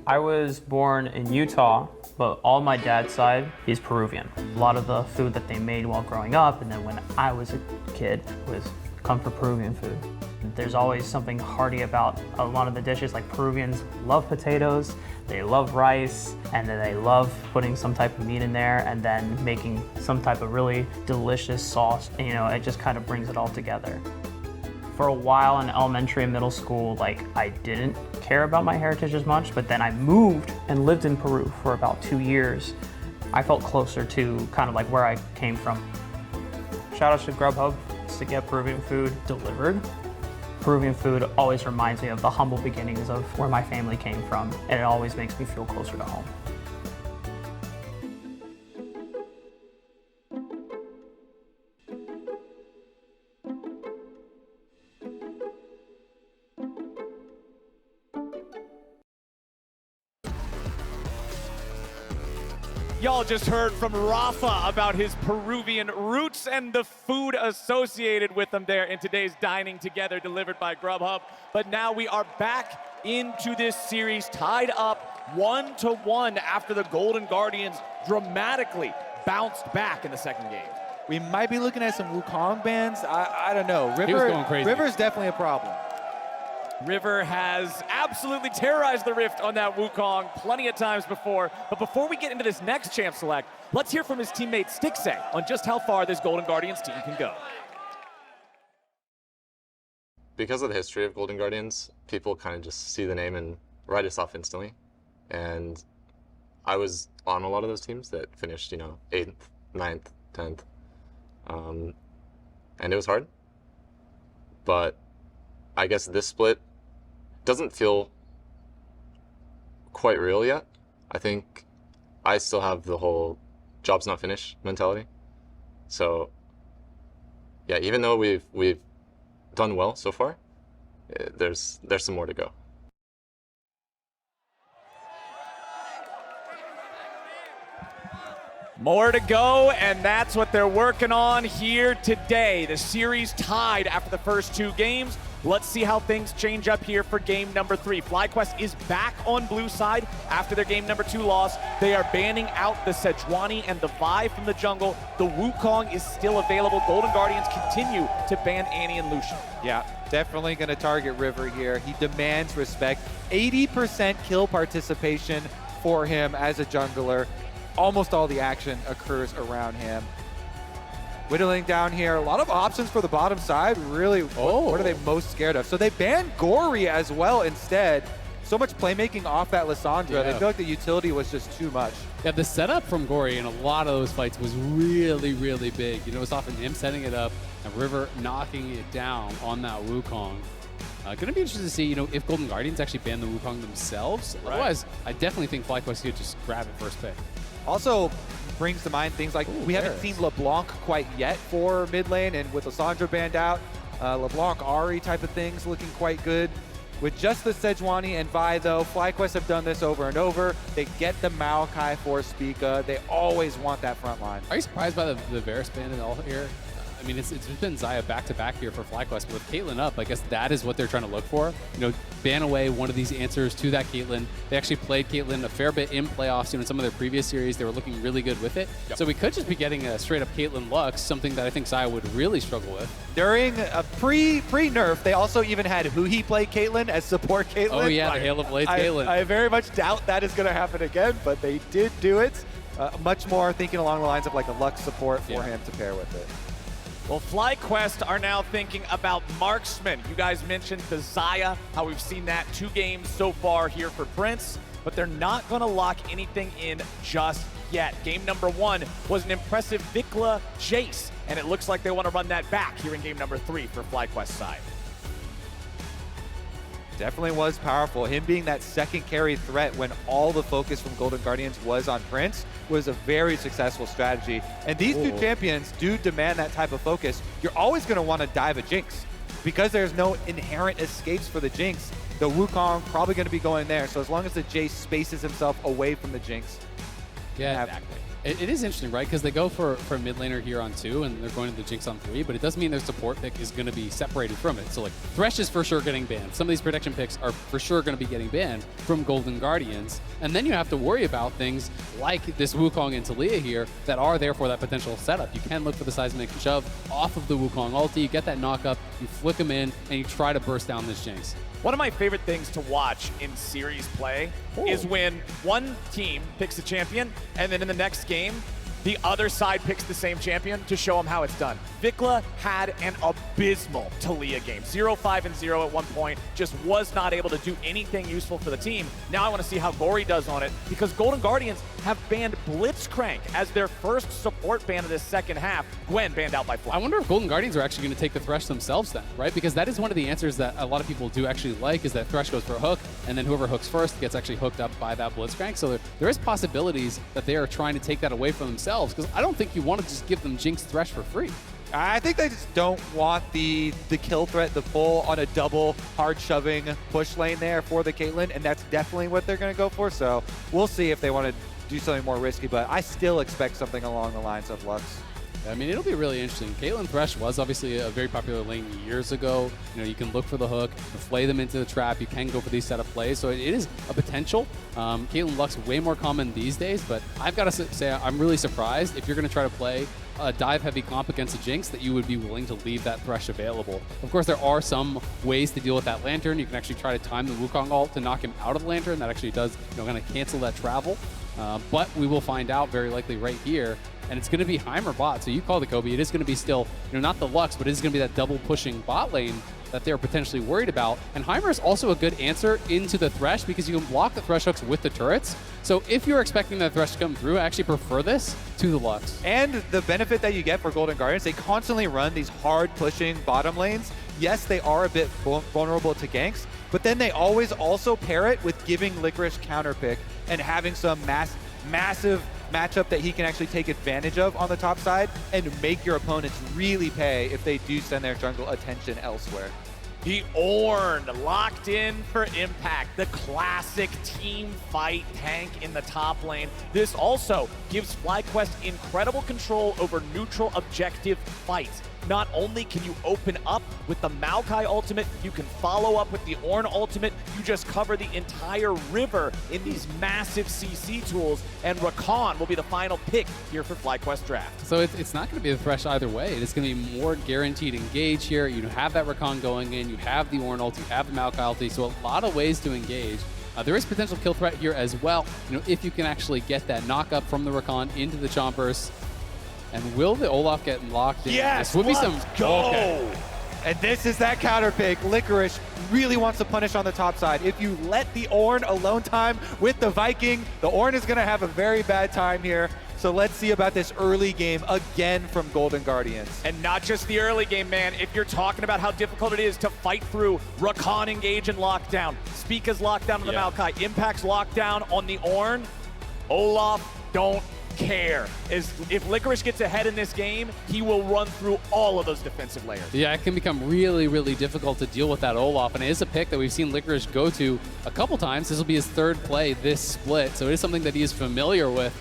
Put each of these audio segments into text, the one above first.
I was born in Utah, but all my dad's side is Peruvian. A lot of the food that they made while growing up, and then when I was a kid, was come from Peruvian food. There's always something hearty about a lot of the dishes. Like Peruvians love potatoes, they love rice, and then they love putting some type of meat in there and then making some type of really delicious sauce. You know, it just kind of brings it all together. For a while in elementary and middle school, like I didn't care about my heritage as much, but then I moved and lived in Peru for about 2 years. I felt closer to kind of like where I came from. Shout out to Grubhub to get Peruvian food delivered. Peruvian food always reminds me of the humble beginnings of where my family came from, and it always makes me feel closer to home. Y'all just heard from Rafa about his Peruvian roots and the food associated with them there in today's Dining Together delivered by Grubhub. But now we are back into this series tied up 1-1 after the Golden Guardians dramatically bounced back in the second game. We might be looking at some Wukong bans. I don't know. He was going crazy. River's definitely a problem. River has absolutely terrorized the Rift on that Wukong plenty of times before. But before we get into this next champ select, let's hear from his teammate Stixxay on just how far this Golden Guardians team can go. Because of the history of Golden Guardians, people kind of just see the name and write us off instantly. And I was on a lot of those teams that finished, 8th, 9th, 10th. And it was hard. But I guess this split doesn't feel quite real yet. I think I still have the whole job's not finished mentality. So yeah, even though we've done well so far, there's some more to go. More to go, and that's what they're working on here today. The series tied after the first 2 games. Let's see how things change up here for game number 3. FlyQuest is back on blue side after their game number 2 loss. They are banning out the Sejuani and the Vi from the jungle. The Wukong is still available. Golden Guardians continue to ban Annie and Lucian. Yeah, definitely going to target River here. He demands respect. 80% kill participation for him as a jungler. Almost all the action occurs around him. Whittling down here, a lot of options for the bottom side. Really, what are they most scared of? So they banned Gori as well instead. So much playmaking off that Lissandra. They feel like the utility was just too much. Yeah, the setup from Gori in a lot of those fights was really, really big. It was often him setting it up and River knocking it down on that Wukong. Going to be interesting to see, if Golden Guardians actually ban the Wukong themselves. Right. Otherwise, I definitely think FlyQuest could just grab it first pick. Also brings to mind things like we haven't seen LeBlanc quite yet for mid lane, and with Lissandra banned out, LeBlanc, Ahri type of things looking quite good. With just the Sejuani and Vi though, FlyQuest have done this over and over. They get the Maokai for Spica. They always want that front line. Are you surprised by the Varus ban at all here? I mean, it's been Xayah back-to-back here for FlyQuest, but with Caitlyn up, I guess that is what they're trying to look for. Ban away one of these answers to that Caitlyn. They actually played Caitlyn a fair bit in playoffs. In some of their previous series, they were looking really good with it. Yep. So we could just be getting a straight-up Caitlyn Lux, something that I think Xayah would really struggle with. During a pre-nerf, they also even had huhi play Caitlyn as support Caitlyn. Oh yeah, the Hail of Blades Caitlyn. I very much doubt that is going to happen again, but they did do it. Much more thinking along the lines of like a Lux support for him to pair with it. Well, FlyQuest are now thinking about marksman. You guys mentioned the Xayah, how we've seen that 2 games so far here for Prince, but they're not going to lock anything in just yet. Game number 1 was an impressive VicLa Jayce, and it looks like they want to run that back here in game number 3 for FlyQuest side. Definitely was powerful. Him being that second carry threat when all the focus from Golden Guardians was on Prince was a very successful strategy. And these 2 champions do demand that type of focus. You're always going to want to dive a Jinx. Because there's no inherent escapes for the Jinx, the Wukong probably going to be going there. So as long as the Jayce spaces himself away from the Jinx. Yeah, exactly. It is interesting, right? Because they go for a mid laner here on 2, and they're going to the Jinx on 3, but it does mean their support pick is going to be separated from it. So, like, Thresh is for sure getting banned. Some of these protection picks are for sure going to be getting banned from Golden Guardians. And then you have to worry about things like this Wukong and Taliyah here that are there for that potential setup. You can look for the seismic shove off of the Wukong ulti, you get that knock-up, you flick him in, and you try to burst down this Jinx. One of my favorite things to watch in series play is when one team picks a champion, and then in the next game, the other side picks the same champion to show them how it's done. VicLa had an abysmal Taliyah game. 0-5-0 at one point, just was not able to do anything useful for the team. Now I want to see how Gori does on it, because Golden Guardians have banned Blitzcrank as their first support ban of this second half. Gwen banned out by Fly. I wonder if Golden Guardians are actually going to take the Thresh themselves then, right? Because that is one of the answers that a lot of people do actually like, is that Thresh goes for a hook, and then whoever hooks first gets actually hooked up by that Blitzcrank. So there is possibilities that they are trying to take that away from themselves, because I don't think you want to just give them Jinx Thresh for free. I think they just don't want the kill threat, the pull on a double hard shoving push lane there for the Caitlyn, and that's definitely what they're going to go for. So we'll see if they want to do something more risky, but I still expect something along the lines of Lux. I mean, it'll be really interesting. Caitlyn Thresh was obviously a very popular lane years ago. You know, you can look for the hook, flay them into the trap. You can go for these setup plays, so it is a potential. Caitlyn Lux way more common these days, but I've got to say I'm really surprised if you're going to try to play a dive-heavy comp against a Jinx that you would be willing to leave that Thresh available. Of course, there are some ways to deal with that Lantern. You can actually try to time the Wukong ult to knock him out of the Lantern. That actually does, you know, kind of cancel that travel. But we will find out very likely right here. And it's going to be Heimer bot. So you call the Kobe. It is going to be still, you know, not the Lux, but it is going to be that double pushing bot lane that they're potentially worried about. And Heimer is also a good answer into the Thresh because you can block the Thresh hooks with the turrets. So if you're expecting the Thresh to come through, I actually prefer this to the Lux. And the benefit that you get for Golden Guardians, they constantly run these hard pushing bottom lanes. Yes, they are a bit vulnerable to ganks, but then they always also pair it with giving Licorice counter pick and having some massive matchup that he can actually take advantage of on the top side and make your opponents really pay if they do send their jungle attention elsewhere. The Ornn locked in for impact, the classic team fight tank in the top lane. This also gives FlyQuest incredible control over neutral objective fights. Not only can you open up with the Maokai ultimate, you can follow up with the Ornn ultimate. You just cover the entire river in these massive CC tools, and Rakan will be the final pick here for FlyQuest Draft. So it's not going to be the Thresh either way. It is going to be more guaranteed engage here. You have that Rakan going in, you have the Ornn ult, you have the Maokai ulti, so a lot of ways to engage. There is potential kill threat here as well, you know, if you can actually get that knock up from the Rakan into the chompers. And will the Olaf get locked in? Yes, this would be let's go! Okay. And this is that counter pick. Licorice really wants to punish on the top side. If you let the Ornn alone time with the Viking, the Ornn is going to have a very bad time here. So let's see about this early game again from Golden Guardians. And not just the early game, man. If you're talking about how difficult it is to fight through Rakan engage and lockdown, Spica's lockdown on the Maokai, Impact's lockdown on the Ornn, Olaf don't care. If Licorice gets ahead in this game, he will run through all of those defensive layers. Yeah, it can become really, really difficult to deal with that Olaf, and it is a pick that we've seen Licorice go to a couple times. This will be his third play this split, so it is something that he is familiar with.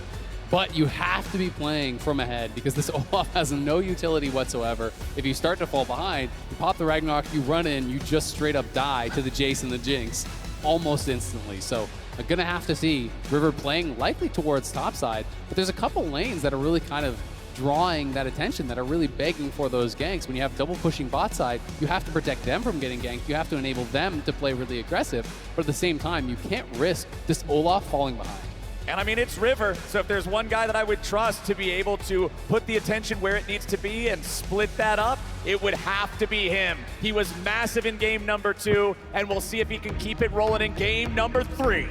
But you have to be playing from ahead because this Olaf has no utility whatsoever. If you start to fall behind, you pop the Ragnarok, you run in, you just straight up die to the Jayce and the Jinx almost instantly. So I'm going to have to see River playing likely towards topside, but there's a couple lanes that are really kind of drawing that attention, that are really begging for those ganks. When you have double pushing bot side, you have to protect them from getting ganked. You have to enable them to play really aggressive, but at the same time, you can't risk this Olaf falling behind. And I mean, it's River, so if there's one guy that I would trust to be able to put the attention where it needs to be and split that up, it would have to be him. He was massive in game number 2, and we'll see if he can keep it rolling in game number 3.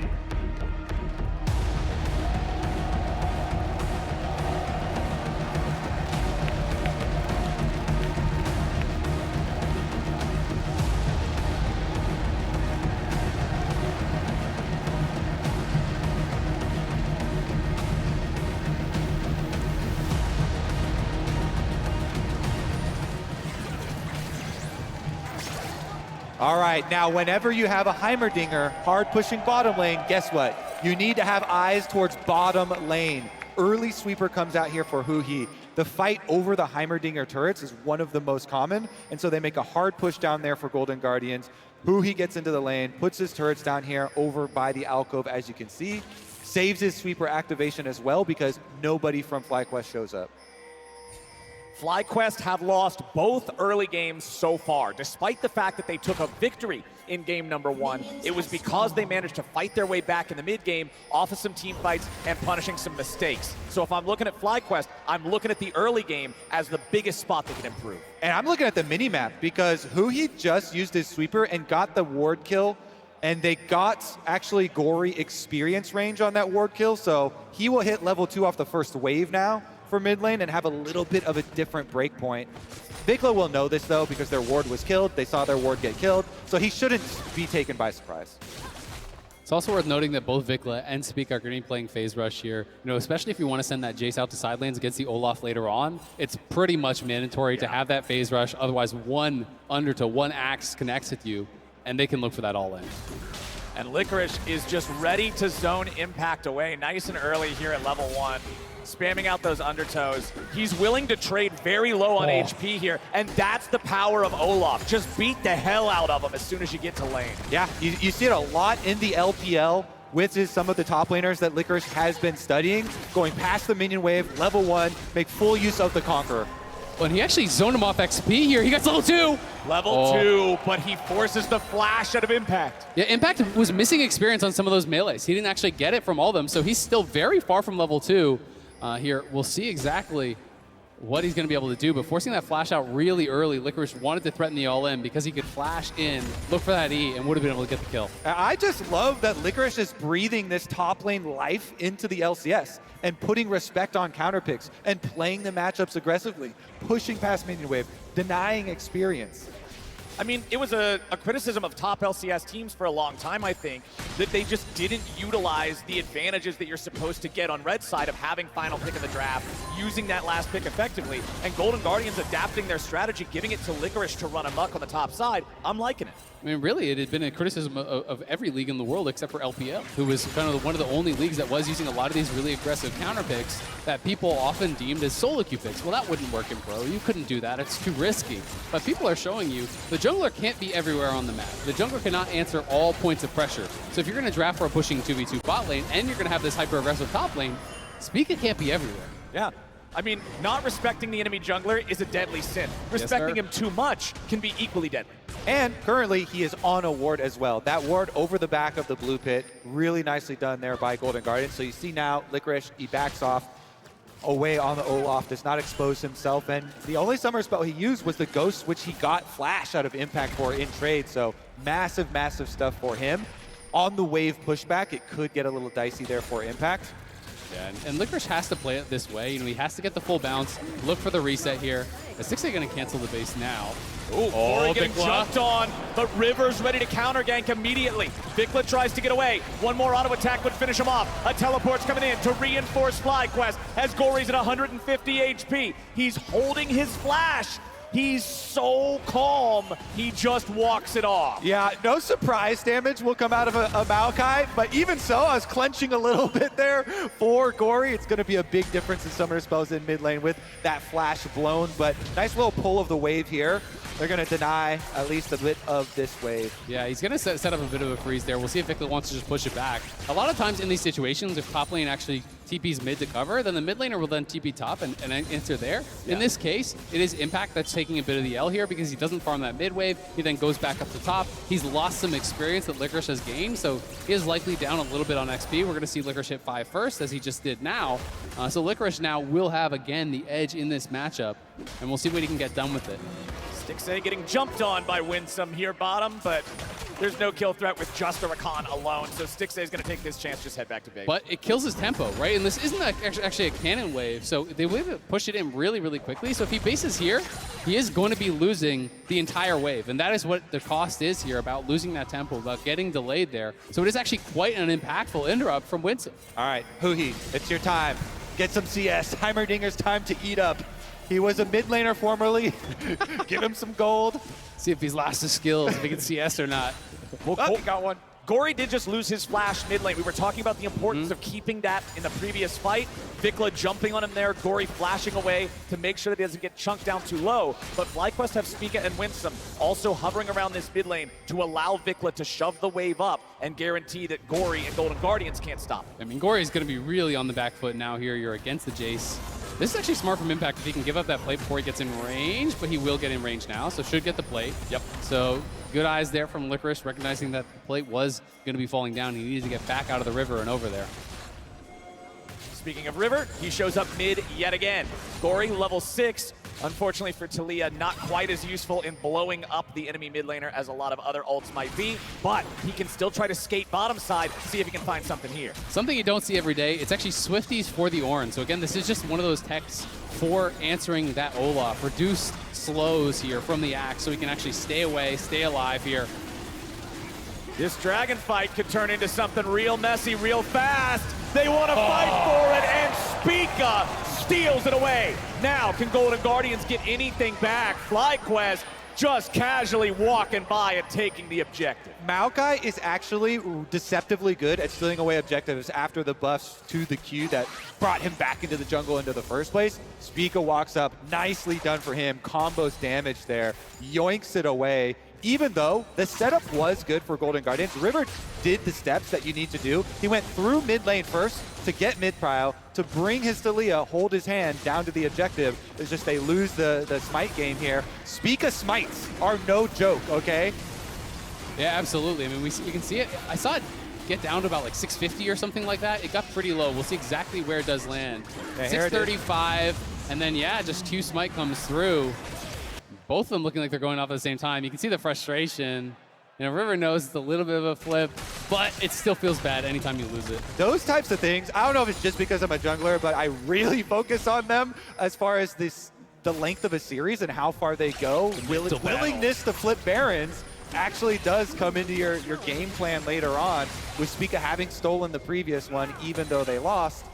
All right, now whenever you have a Heimerdinger hard pushing bottom lane, guess what? You need to have eyes towards bottom lane. early sweeper comes out here for huhi. The fight over the Heimerdinger turrets is one of the most common, and so they make a hard push down there for Golden Guardians. huhi gets into the lane, puts his turrets down here over by the alcove, as you can see. Saves his sweeper activation as well because nobody from FlyQuest shows up. FlyQuest have lost both early games so far. Despite the fact that they took a victory in game number 1, it was because they managed to fight their way back in the mid game off of some team fights and punishing some mistakes. So if I'm looking at FlyQuest, I'm looking at the early game as the biggest spot they can improve. And I'm looking at the mini-map because huhi just used his sweeper and got the ward kill, and they got actually Gori experience range on that ward kill, so he will hit level 2 off the first wave now for mid lane and have a little bit of a different break point. VicLa will know this though because their ward was killed. They saw their ward get killed, so he shouldn't be taken by surprise. It's also worth noting that both VicLa and Spica are going to be playing phase rush here. You know, especially if you want to send that Jayce out to side lanes against the Olaf later on, it's pretty much mandatory to have that phase rush. Otherwise, one undertow, one axe connects with you, and they can look for that all in. And Licorice is just ready to zone impact away nice and early here at level 1. Spamming out those undertows. He's willing to trade very low on HP here, and that's the power of Olaf. Just beat the hell out of him as soon as you get to lane. Yeah, you see it a lot in the LPL with some of the top laners that Licorice has been studying, going past the minion wave, level 1, make full use of the Conqueror. Well, and he actually zoned him off XP here. He gets level 2. Level 2, but he forces the flash out of Impact. Yeah, Impact was missing experience on some of those melees. He didn't actually get it from all of them, so he's still very far from level 2. Here, we'll see exactly what he's going to be able to do, but forcing that flash out really early, Licorice wanted to threaten the all-in because he could flash in, look for that E, and would have been able to get the kill. I just love that Licorice is breathing this top lane life into the LCS and putting respect on counter picks and playing the matchups aggressively, pushing past minion wave, denying experience. I mean, it was a criticism of top LCS teams for a long time, I think, that they just didn't utilize the advantages that you're supposed to get on red side of having final pick of the draft, using that last pick effectively, and Golden Guardians adapting their strategy, giving it to Licorice to run amok on the top side. I'm liking it. I mean, really, it had been a criticism of every league in the world except for LPL, who was kind of one of the only leagues that was using a lot of these really aggressive counter picks that people often deemed as solo queue picks. Well, that wouldn't work in pro. You couldn't do that. It's too risky. But people are showing you the jungler can't be everywhere on the map. The jungler cannot answer all points of pressure. So if you're going to draft for a pushing 2v2 bot lane and you're going to have this hyper-aggressive top lane, Spica can't be everywhere. Yeah. I mean, not respecting the enemy jungler is a deadly sin. Respecting him too much can be equally deadly. And currently, he is on a ward as well. That ward over the back of the blue pit, really nicely done there by Golden Guardian. So you see now, Licorice, he backs off away on the Olaf, does not expose himself. And the only summer spell he used was the Ghost, which he got Flash out of Impact for in trade. So massive, massive stuff for him. On the wave pushback, it could get a little dicey there for Impact. Yeah, and Licorice has to play it this way. You know, he has to get the full bounce, look for the reset here. Is Stixxay going to cancel the base now? Ooh, Gori getting jumped on, but River's ready to counter gank immediately. VicLa tries to get away. One more auto attack would finish him off. A teleport's coming in to reinforce FlyQuest as Gori's at 150 HP. He's holding his flash. He's so calm, he just walks it off. Yeah, no surprise damage will come out of a Maokai, but even so, I was clenching a little bit there for Gori. It's going to be a big difference in summoner spells in mid lane with that flash blown, but nice little pull of the wave here. They're going to deny at least a bit of this wave. Yeah, he's going to set up a bit of a freeze there. We'll see if VicLa wants to just push it back. A lot of times in these situations, if top lane actually TP's mid to cover, then the mid laner will then TP top and enter there. Yeah. In this case, it is Impact that's taking a bit of the L here because he doesn't farm that mid wave. He then goes back up to top. He's lost some experience that Licorice has gained, so he is likely down a little bit on XP. We're going to see Licorice hit 5 first, as he just did now. So Licorice now will have, again, the edge in this matchup, and we'll see what he can get done with it. Stixxay getting jumped on by Winsome here bottom, but there's no kill threat with just a Rakan alone, so Stixxay is going to take this chance, just head back to base. But it kills his tempo, right? And this isn't actually a cannon wave, so they will push it in really, really quickly. So if he bases here, he is going to be losing the entire wave, and that is what the cost is here, about losing that tempo, about getting delayed there. So it is actually quite an impactful interrupt from Winsome. All right, huhi, it's your time. Get some CS. Heimerdinger's time to eat up. He was a mid laner formerly. Give him some gold. See if he's lost his skills, if he can CS or not. Oh, he got one. Gori did just lose his flash mid lane. We were talking about the importance of keeping that in the previous fight. VicLa jumping on him there, Gori flashing away to make sure that he doesn't get chunked down too low. But FlyQuest have Spica and Winsome also hovering around this mid lane to allow VicLa to shove the wave up and guarantee that Gori and Golden Guardians can't stop. I mean, Gori is going to be really on the back foot now here. You're against the Jayce. This is actually smart from Impact if he can give up that plate before he gets in range, but he will get in range now, so should get the plate. Yep. So good eyes there from Licorice, recognizing that the plate was going to be falling down. He needed to get back out of the river and over there. Speaking of river, he shows up mid yet again. Gori, level 6. Unfortunately for Taliyah, not quite as useful in blowing up the enemy mid laner as a lot of other ults might be, but he can still try to skate bottom side, see if he can find something here. Something you don't see every day, it's actually Swifties for the Ornn. So again, this is just one of those techs for answering that Olaf. Reduced slows here from the Axe so he can actually stay away, stay alive here. This dragon fight could turn into something real messy, real fast. They want to fight for it, and Spica steals it away. Now, can Golden Guardians get anything back? FlyQuest just casually walking by and taking the objective. Maokai is actually deceptively good at stealing away objectives after the buffs to the Q that brought him back into the jungle into the first place. Spica walks up, nicely done for him, combos damage there, yoinks it away. Even though the setup was good for Golden Guardians, River did the steps that you need to do. He went through mid lane first to get mid prio, to bring his Taliyah, hold his hand down to the objective. It's just they lose the smite game here. Spica smites are no joke, okay? Yeah, absolutely. I mean, you can see it. I saw it get down to about like 650 or something like that. It got pretty low. We'll see exactly where it does land. Yeah, 635, and then yeah, just Q smite comes through. Both of them looking like they're going off at the same time. You can see the frustration. You know, River knows it's a little bit of a flip, but it still feels bad anytime you lose it. Those types of things, I don't know if it's just because I'm a jungler, but I really focus on them as far as the length of a series and how far they go. Willingness to flip Barons actually does come into your game plan later on, with Spica having stolen the previous one, even though they lost,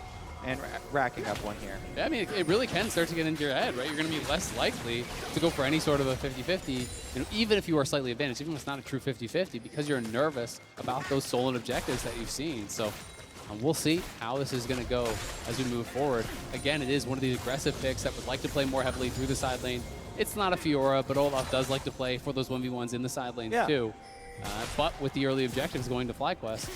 and racking up one here. Yeah, I mean, it really can start to get into your head, right? You're going to be less likely to go for any sort of a 50-50, even if you are slightly advantaged, even if it's not a true 50-50, because you're nervous about those stolen objectives that you've seen. So we'll see how this is going to go as we move forward. Again, it is one of these aggressive picks that would like to play more heavily through the side lane. It's not a Fiora, but Olaf does like to play for those 1v1s in the side lanes too. But with the early objectives going to FlyQuest,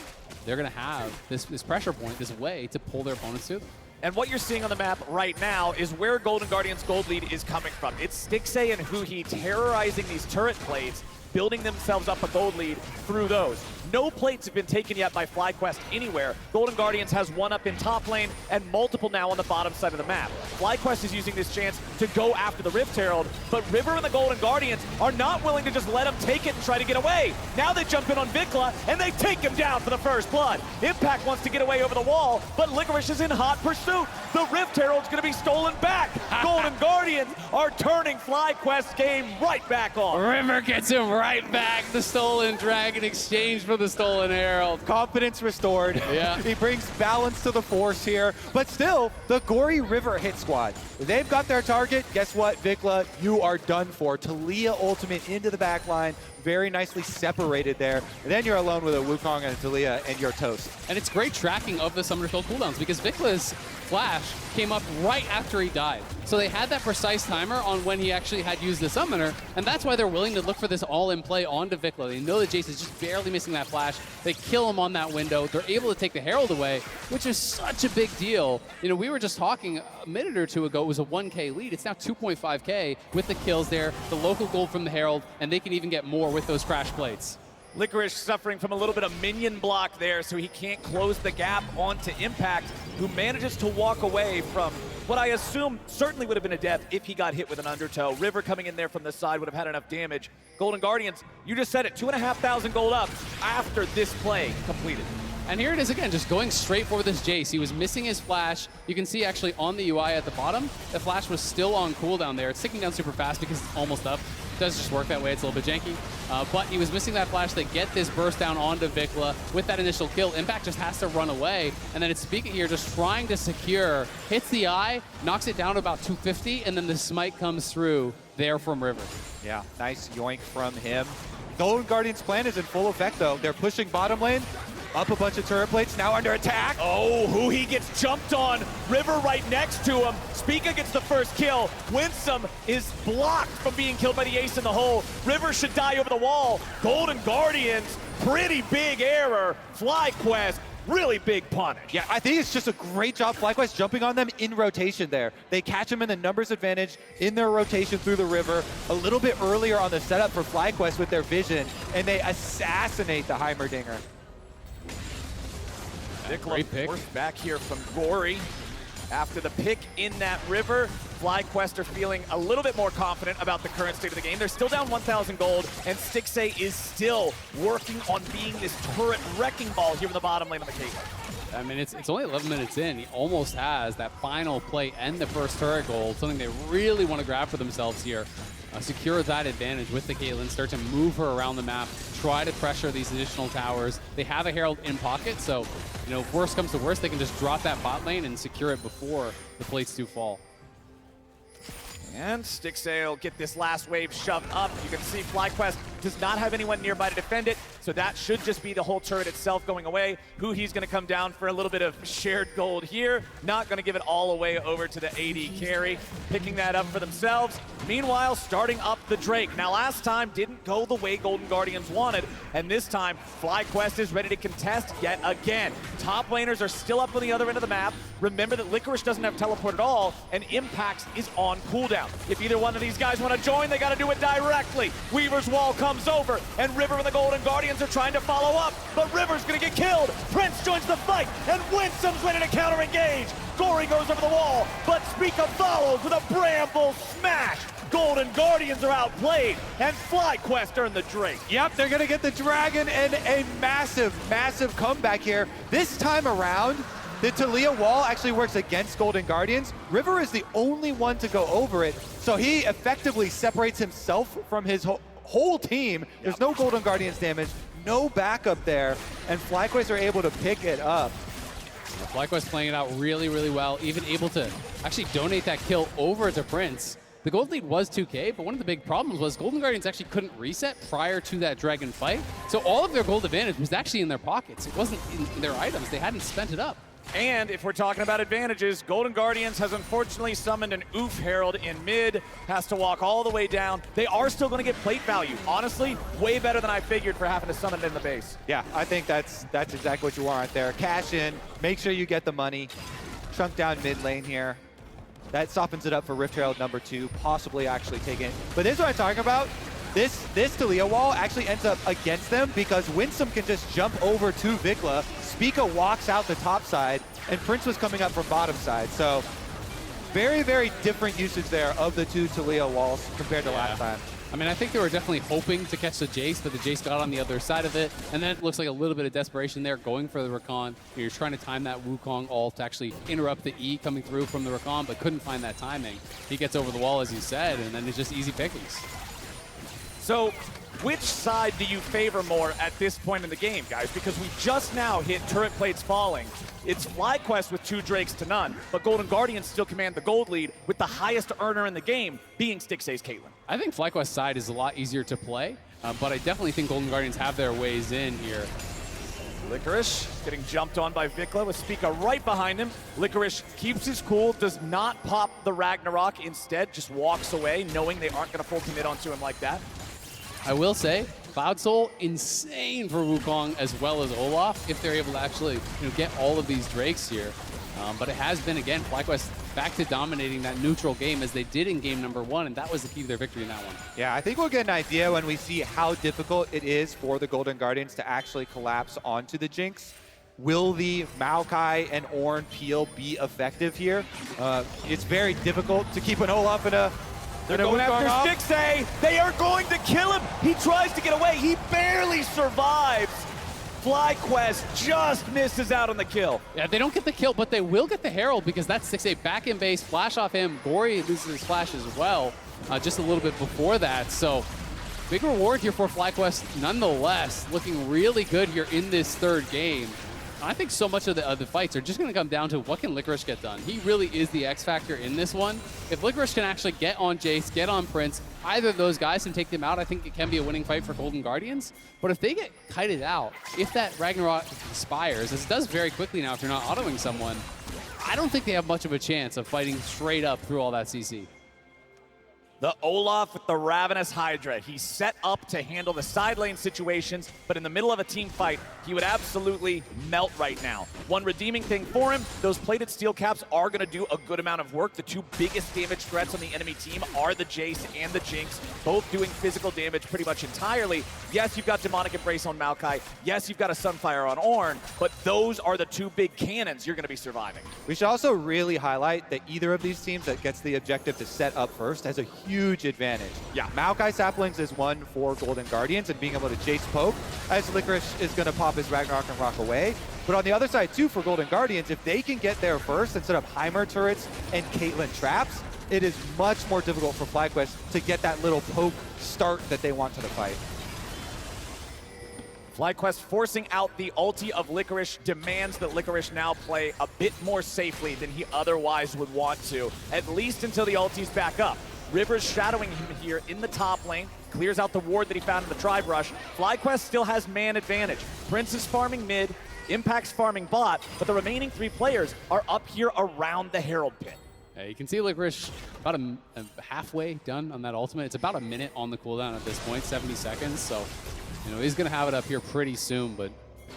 they're going to have this pressure point, this way to pull their opponents to them. And what you're seeing on the map right now is where Golden Guardians' gold lead is coming from. It's Stixxay and huhi terrorizing these turret plates, building themselves up a gold lead through those. No plates have been taken yet by FlyQuest anywhere. Golden Guardians has one up in top lane and multiple now on the bottom side of the map. FlyQuest is using this chance to go after the Rift Herald, but River and the Golden Guardians are not willing to just let him take it and try to get away. Now they jump in on VicLa and they take him down for the first blood. Impact wants to get away over the wall, but Licorice is in hot pursuit. The Rift Herald's going to be stolen back. Golden Guardians are turning FlyQuest's game right back on. River gets him right back. The stolen dragon exchange for the stolen herald. Confidence restored. Yeah. He brings balance to the force here. But still, the Gori River hit squad. They've got their target. Guess what, VicLa? You are done for. Taliyah ultimate into the back line. Very nicely separated there. And then you're alone with a Wukong and a Taliyah, and you're toast. And it's great tracking of the Summoner Field cooldowns, because VicLa's flash came up right after he died. So they had that precise timer on when he actually had used the Summoner, and that's why they're willing to look for this all-in play onto VicLa. They know that Jayce is just barely missing that flash. They kill him on that window. They're able to take the Herald away, which is such a big deal. You know, we were just talking a minute or two ago, it was a 1K lead. It's now 2.5K with the kills there, the local gold from the Herald, and they can even get more with those crash plates. Licorice suffering from a little bit of minion block there, so he can't close the gap onto Impact, who manages to walk away from what I assume certainly would have been a death if he got hit with an undertow. River coming in there from the side would have had enough damage. Golden Guardians, you just said it, 2,500 gold up after this play completed. And here it is again, just going straight for this Jayce. He was missing his flash. You can see actually on the UI at the bottom, the flash was still on cooldown there. It's ticking down super fast because it's almost up. It does just work that way, it's a little bit janky. But he was missing that flash. They get this burst down onto VicLa with that initial kill. Impact just has to run away. And then it's Spica here just trying to secure. Hits the eye, knocks it down to about 250, and then the smite comes through there from River. Yeah, nice yoink from him. Golden Guardian's plan is in full effect, though. They're pushing bottom lane, up a bunch of turret plates, now under attack. Oh, huhi gets jumped on. River right next to him. Spica gets the first kill. Winsome is blocked from being killed by the ace in the hole. River should die over the wall. Golden Guardians, pretty big error. FlyQuest, really big punish. Yeah, I think it's just a great job FlyQuest jumping on them in rotation there. They catch them in the numbers advantage in their rotation through the river a little bit earlier on the setup for FlyQuest with their vision, and they assassinate the Heimerdinger. VicLa forced back here from Gori. After the pick in that river, FlyQuest are feeling a little bit more confident about the current state of the game. They're still down 1,000 gold, and Stixxay is still working on being this turret wrecking ball here in the bottom lane of the Caitlyn. I mean, it's only 11 minutes in. He almost has that final play and the first turret gold, something they really want to grab for themselves here. Secure that advantage with the Caitlyn, start to move her around the map, try to pressure these additional towers. They have a Herald in pocket, so you know, if worst comes to worst, they can just drop that bot lane and secure it before the plates do fall. And Stixxay will get this last wave shoved up. You can see FlyQuest does not have anyone nearby to defend it, so that should just be the whole turret itself going away. huhi's going to come down for a little bit of shared gold here. Not going to give it all away over to the AD carry, picking that up for themselves. Meanwhile, starting up the Drake. Now, last time didn't go the way Golden Guardians wanted, and this time FlyQuest is ready to contest yet again. Top laners are still up on the other end of the map. Remember that Licorice doesn't have teleport at all, and Impacts is on cooldown. If either one of these guys want to join, they got to do it directly. Weaver's wall comes over, and River and the Golden Guardians are trying to follow up, but River's going to get killed. Prince joins the fight, and Winsome's ready to counter-engage. Gori goes over the wall, but Spica follows with a bramble smash. Golden Guardians are outplayed, and FlyQuest earn the Drake. Yep, they're going to get the Dragon and a massive, massive comeback here. This time around, the Taliyah wall actually works against Golden Guardians. River is the only one to go over it, so he effectively separates himself from his whole team. There's no Golden Guardians damage, no backup there, and FlyQuest are able to pick it up. FlyQuest playing it out really, really well, even able to actually donate that kill over to Prince. The gold lead was 2K, but one of the big problems was Golden Guardians actually couldn't reset prior to that Dragon fight. So all of their gold advantage was actually in their pockets. It wasn't in their items. They hadn't spent it up. And if we're talking about advantages, Golden Guardians has unfortunately summoned an Oof Herald in mid, has to walk all the way down. They are still going to get plate value. Honestly, way better than I figured for having to summon it in the base. Yeah, I think that's exactly what you want right there. Cash in, make sure you get the money, chunk down mid lane here. That softens it up for Rift Herald number 2, possibly actually taking it. But this is what I'm talking about. This Taliyah wall actually ends up against them because Winsome can just jump over to VicLa. Spica walks out the top side, and Prince was coming up from bottom side. So very, very different usage there of the two Taliyah walls compared to last time. I mean, I think they were definitely hoping to catch the Jayce, but the Jayce got on the other side of it. And then it looks like a little bit of desperation there, going for the Rakan. You're trying to time that Wukong ult to actually interrupt the E coming through from the Rakan, but couldn't find that timing. He gets over the wall, as you said, and then it's just easy pickings. So, which side do you favor more at this point in the game, guys? Because we just now hit turret plates falling. It's FlyQuest with 2 Drakes to none, but Golden Guardians still command the gold lead with the highest earner in the game being Stixxay's Caitlyn. I think FlyQuest's side is a lot easier to play, but I definitely think Golden Guardians have their ways in here. Licorice getting jumped on by VicLa with Spica right behind him. Licorice keeps his cool, does not pop the Ragnarok, instead just walks away knowing they aren't going to full commit onto him like that. I will say, Cloud Soul, insane for Wukong as well as Olaf, if they're able to actually get all of these Drakes here. But it has been, again, FlyQuest back to dominating that neutral game as they did in game number 1, and that was the key to their victory in that one. Yeah, I think we'll get an idea when we see how difficult it is for the Golden Guardians to actually collapse onto the Jinx. Will the Maokai and Ornn peel be effective here? It's very difficult to keep an Olaf in a They're going after Stixxay. They are going to kill him. He tries to get away. He barely survives. FlyQuest just misses out on the kill. Yeah, they don't get the kill, but they will get the Herald because that's Stixxay back in base, flash off him. Gori loses his flash as well, just a little bit before that. So big reward here for FlyQuest nonetheless. Looking really good here in this third game. I think so much of the fights are just going to come down to what can Licorice get done. He really is the X factor in this one. If Licorice can actually get on Jayce, get on Prince, either of those guys and take them out, I think it can be a winning fight for Golden Guardians. But if they get kited out, if that Ragnarok expires, as it does very quickly now if you're not autoing someone, I don't think they have much of a chance of fighting straight up through all that CC. The Olaf with the Ravenous Hydra. He's set up to handle the side lane situations, but in the middle of a team fight, he would absolutely melt right now. One redeeming thing for him, those plated steel caps are going to do a good amount of work. The two biggest damage threats on the enemy team are the Jayce and the Jinx, both doing physical damage pretty much entirely. Yes, you've got Demonic Embrace on Maokai. Yes, you've got a Sunfire on Ornn, but those are the two big cannons you're going to be surviving. We should also really highlight that either of these teams that gets the objective to set up first has a huge advantage. Yeah. Maokai Saplings is one for Golden Guardians and being able to Jayce poke as Licorice is going to pop his Ragnarok and rock away. But on the other side too, for Golden Guardians, if they can get there first and set up Heimer turrets and Caitlyn traps, it is much more difficult for FlyQuest to get that little poke start that they want to the fight. FlyQuest forcing out the ulti of Licorice demands that Licorice now play a bit more safely than he otherwise would want to, at least until the ulti's back up. River's shadowing him here in the top lane, clears out the ward that he found in the Tribe Rush. FlyQuest still has man advantage. Prince is farming mid, Impact's farming bot, but the remaining three players are up here around the Herald Pit. Yeah, you can see Licorice about a halfway done on that ultimate. It's about a minute on the cooldown at this point, 70 seconds. So, you know, he's going to have it up here pretty soon, but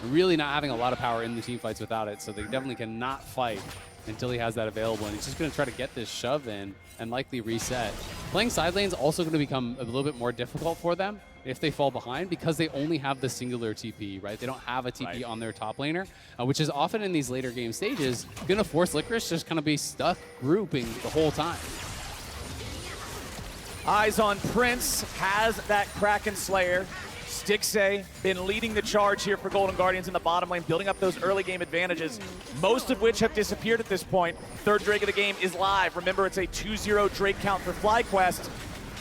really not having a lot of power in the team fights without it. So they definitely cannot fight until he has that available. And he's just going to try to get this shove in and likely reset. Playing side lane's also going to become a little bit more difficult for them if they fall behind because they only have the singular TP, right? They don't have a TP on their top laner, which is often in these later game stages going to force Licorice just kind of be stuck grouping the whole time. Eyes on Prince, has that Kraken Slayer. Stixxay been leading the charge here for Golden Guardians in the bottom lane, building up those early game advantages, most of which have disappeared at this point. Third Drake of the game is live. Remember, it's a 2-0 Drake count for FlyQuest,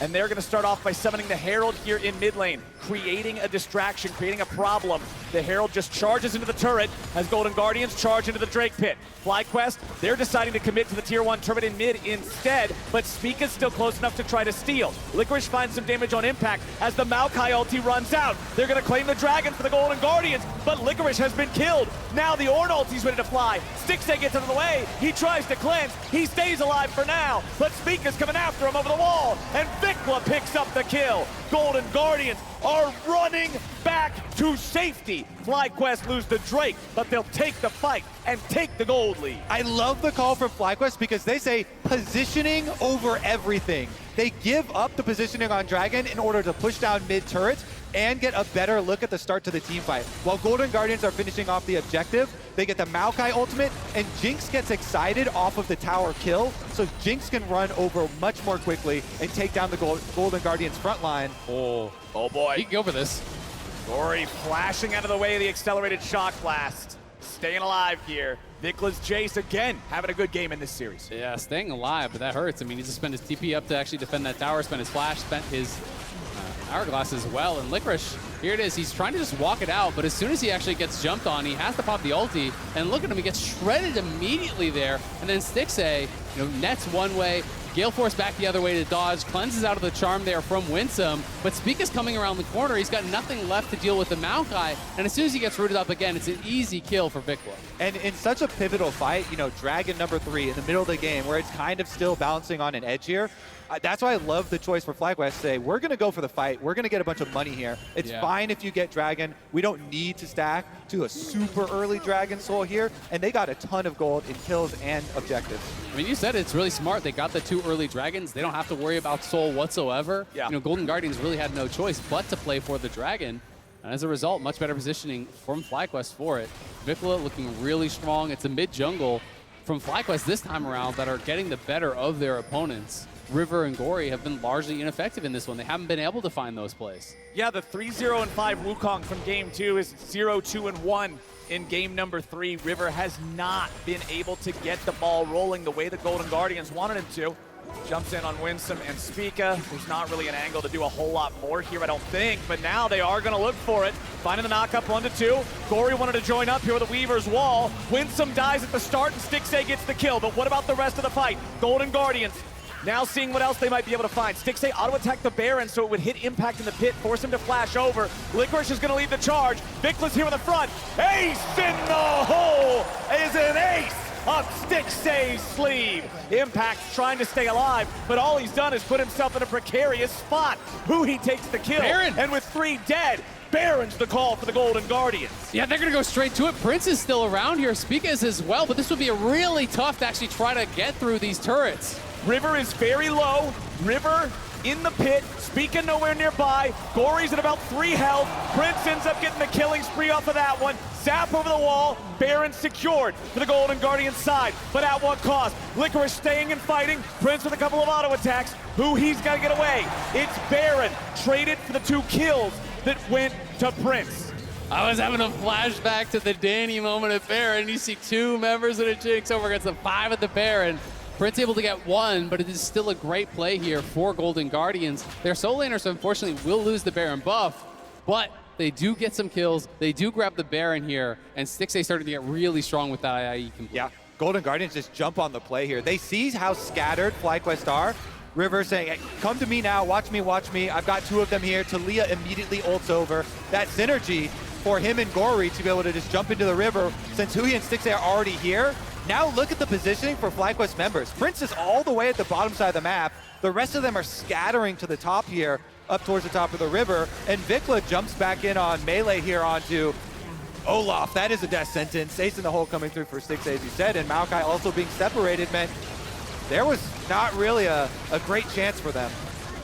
and they're going to start off by summoning the Herald here in mid lane, creating a distraction, creating a problem. The Herald just charges into the turret as Golden Guardians charge into the Drake pit. FlyQuest, they're deciding to commit to the tier 1 turret in mid instead, but Spica's still close enough to try to steal. Licorice finds some damage on Impact as the Maokai ulti runs out. They're going to claim the dragon for the Golden Guardians, but Licorice has been killed. Now the Ornn ulti's ready to fly. Stixxay gets out of the way. He tries to cleanse. He stays alive for now, but Spica's coming after him over the wall, and VicLa picks up the kill. Golden Guardians are running back to safety. FlyQuest lose the Drake, but they'll take the fight and take the gold lead. I love the call from FlyQuest because they say positioning over everything. They give up the positioning on Dragon in order to push down mid turrets and get a better look at the start to the team fight. While Golden Guardians are finishing off the objective, they get the Maokai ultimate, and Jinx gets excited off of the tower kill, so Jinx can run over much more quickly and take down the Golden Guardians front line. Oh boy. He can go for this. Gori flashing out of the way of the accelerated shock blast. Staying alive here. VicLa's Jayce again having a good game in this series. Yeah, staying alive, but that hurts. I mean, he just spent his TP up to actually defend that tower, spent his flash, spent his hourglass as well. And Licorice, here it is. He's trying to just walk it out, but as soon as he actually gets jumped on, he has to pop the ulti. And look at him, he gets shredded immediately there. And then Stixxay, nets one way, Gale Force back the other way to dodge, cleanses out of the charm there from Winsome, but Spica's coming around the corner. He's got nothing left to deal with the Maokai, and as soon as he gets rooted up again, it's an easy kill for VicLa. And in such a pivotal fight, Dragon number 3 in the middle of the game where it's kind of still balancing on an edge here, that's why I love the choice for FlyQuest to say, we're going to go for the fight. We're going to get a bunch of money here. It's fine if you get Dragon. We don't need to stack to a super early Dragon Soul here. And they got a ton of gold in kills and objectives. I mean, you said it's really smart. They got the 2 early Dragons. They don't have to worry about Soul whatsoever. Yeah. Golden Guardians really had no choice but to play for the Dragon. And as a result, much better positioning from FlyQuest for it. VicLa looking really strong. It's a mid-jungle from FlyQuest this time around that are getting the better of their opponents. River and Gori have been largely ineffective in this one. They haven't been able to find those plays. Yeah, the 3-0-5 Wukong from game 2 is 0-2-1 in game number 3. River has not been able to get the ball rolling the way the Golden Guardians wanted him to. Jumps in on Winsome and Spica. There's not really an angle to do a whole lot more here, I don't think, but now they are going to look for it. Finding the knock up 1-2. Gori wanted to join up here with a Weaver's Wall. Winsome dies at the start and Stixxay gets the kill, but what about the rest of the fight? Golden Guardians Now seeing what else they might be able to find. Stixxay auto-attack the Baron so it would hit Impact in the pit, force him to flash over. Licorice is going to lead the charge. VicLa's here in the front. Ace in the hole is an ace up Stixxay's sleeve. Impact trying to stay alive, but all he's done is put himself in a precarious spot. huhi takes the kill, Baron. and with 3 dead, Baron's the call for the Golden Guardians. Yeah, they're going to go straight to it. Prince is still around here. Spica is as well, but this would be really tough to actually try to get through these turrets. River is very low. River in the pit. Spica nowhere nearby. Gori's at about 3 health. Prince ends up getting the killing spree off of that one. Zap over the wall. Baron secured for the Golden Guardian side, but at what cost? Licorice staying and fighting. Prince with a couple of auto attacks. Huhi's got to get away. It's Baron traded for the 2 kills that went to Prince. I was having a flashback to the Danny moment at Baron. You see 2 members of the Jinx over against the 5 at the Baron. Prince able to get 1, but it is still a great play here for Golden Guardians. Their soul laners, unfortunately, will lose the Baron buff, but they do get some kills. They do grab the Baron here, and Stixxay started to get really strong with that IE complete. Yeah, Golden Guardians just jump on the play here. They see how scattered FlyQuest are. River saying, hey, come to me now, watch me, watch me. I've got 2 of them here. Taliyah immediately ults over. That synergy for him and Gori to be able to just jump into the river, since huhi and Stixxay are already here. Now look at the positioning for FlyQuest members. Prince is all the way at the bottom side of the map. The rest of them are scattering to the top here, up towards the top of the river. And VicLa jumps back in on melee here onto Olaf. That is a death sentence. Ace in the hole coming through for Stixxay, as you said. And Maokai also being separated meant there was not really a great chance for them.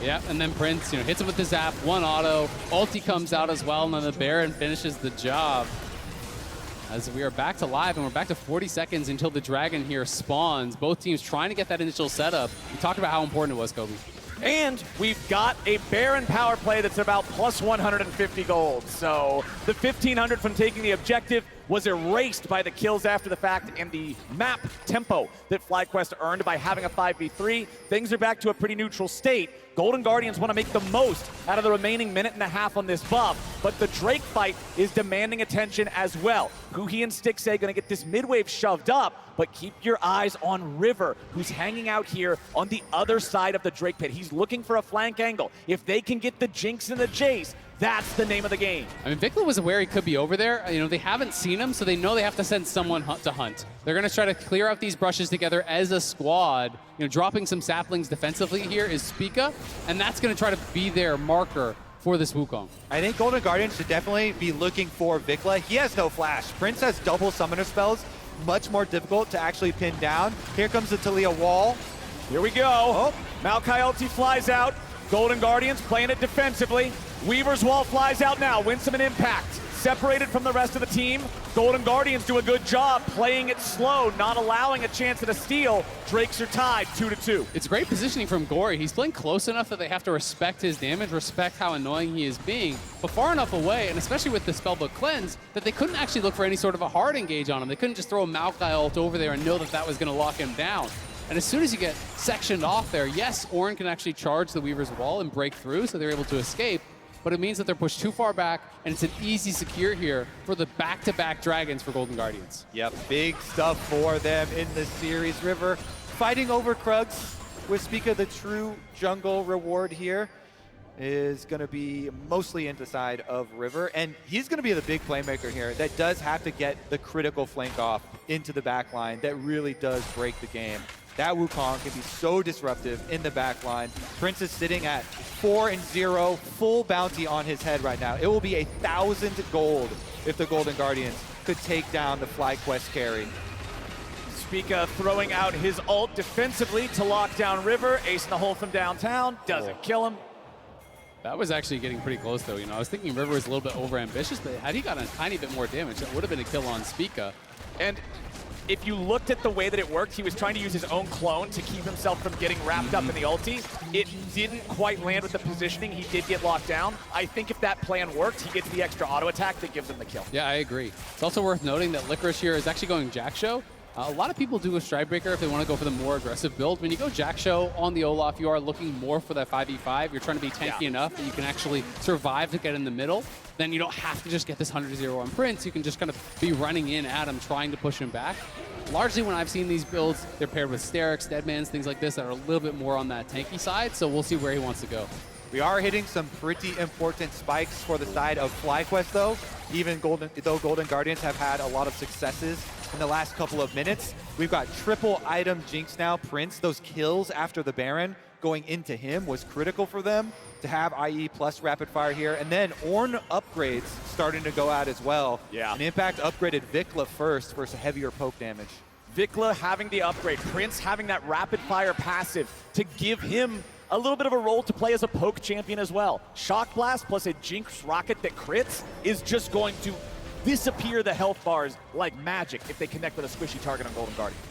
Yeah, and then Prince, hits him with the zap, 1 auto. Ulti comes out as well, and then the Baron finishes the job. As we are back to live, and we're back to 40 seconds until the Dragon here spawns. Both teams trying to get that initial setup. We talked about how important it was, Kobe. And we've got a Baron power play that's about plus 150 gold. So the 1,500 from taking the objective was erased by the kills after the fact and the map tempo that FlyQuest earned by having a 5v3. Things are back to a pretty neutral state. Golden Guardians want to make the most out of the remaining minute and a half on this buff, but the Drake fight is demanding attention as well. huhi and Stixxay going to get this mid-wave shoved up, but keep your eyes on River, who's hanging out here on the other side of the Drake pit. He's looking for a flank angle. If they can get the Jinx and the Jayce, that's the name of the game. I mean, VicLa was aware he could be over there. They haven't seen him, so they know they have to send someone to hunt. They're going to try to clear out these brushes together as a squad. Dropping some saplings defensively here is Spica, and that's going to try to be their marker for this Wukong. I think Golden Guardians should definitely be looking for VicLa. He has no flash. Prince has double summoner spells, much more difficult to actually pin down. Here comes the Taliyah wall. Here we go. Oh. Maokai ulti flies out. Golden Guardians playing it defensively. Weaver's wall flies out now. Winsome and Impact separated from the rest of the team. Golden Guardians do a good job playing it slow, not allowing a chance at a steal. Drakes are tied 2-2. It's great positioning from Gori. He's playing close enough that they have to respect his damage, respect how annoying he is being, but far enough away, and especially with the spellbook cleanse, that they couldn't actually look for any sort of a hard engage on him. They couldn't just throw a Maokai ult over there and know that that was going to lock him down. And as soon as you get sectioned off there, yes, Ornn can actually charge the Weaver's wall and break through, so they're able to escape, but it means that they're pushed too far back, and it's an easy secure here for the back-to-back Dragons for Golden Guardians. Yep, big stuff for them in this series. River fighting over Krugs with Spica. The true jungle reward here is going to be mostly into the side of River, and he's going to be the big playmaker here that does have to get the critical flank off into the back line. That really does break the game. That Wukong can be so disruptive in the back line. Prince is sitting at 4-0, full bounty on his head right now. It will be 1,000 gold if the Golden Guardians could take down the FlyQuest carry. Spica throwing out his ult defensively to lock down River. Ace in the hole from downtown, doesn't kill him. That was actually getting pretty close, though. I was thinking River was a little bit overambitious, but had he gotten a tiny bit more damage, that would have been a kill on Spica. And if you looked at the way that it worked, he was trying to use his own clone to keep himself from getting wrapped up in the ulti. It didn't quite land with the positioning. He did get locked down. I think if that plan worked, he gets the extra auto attack that gives him the kill. Yeah, I agree. It's also worth noting that Licorice here is actually going Jack Show. A lot of people do a Stridebreaker if they want to go for the more aggressive build. When you go Jack Show on the Olaf, you are looking more for that 5v5. You're trying to be tanky enough that you can actually survive to get in the middle. Then you don't have to just get this 100-0 on Prince. You can just kind of be running in at him, trying to push him back. largely when I've seen these builds, they're paired with Sterix, Deadmans, things like this that are a little bit more on that tanky side, so we'll see where he wants to go. We are hitting some pretty important spikes for the side of FlyQuest though, even though Golden Guardians have had a lot of successes in the last couple of minutes. We've got triple item Jinx now, Prince, those kills after the Baron going into him was critical for them to have IE plus rapid fire here. And then Ornn upgrades starting to go out as well. Yeah. And Impact upgraded VicLa first for some heavier poke damage. VicLa having the upgrade, Prince having that rapid fire passive to give him a little bit of a role to play as a poke champion as well. Shock Blast plus a Jinx rocket that crits is just going to disappear the health bars like magic if they connect with a squishy target on Golden Guardians.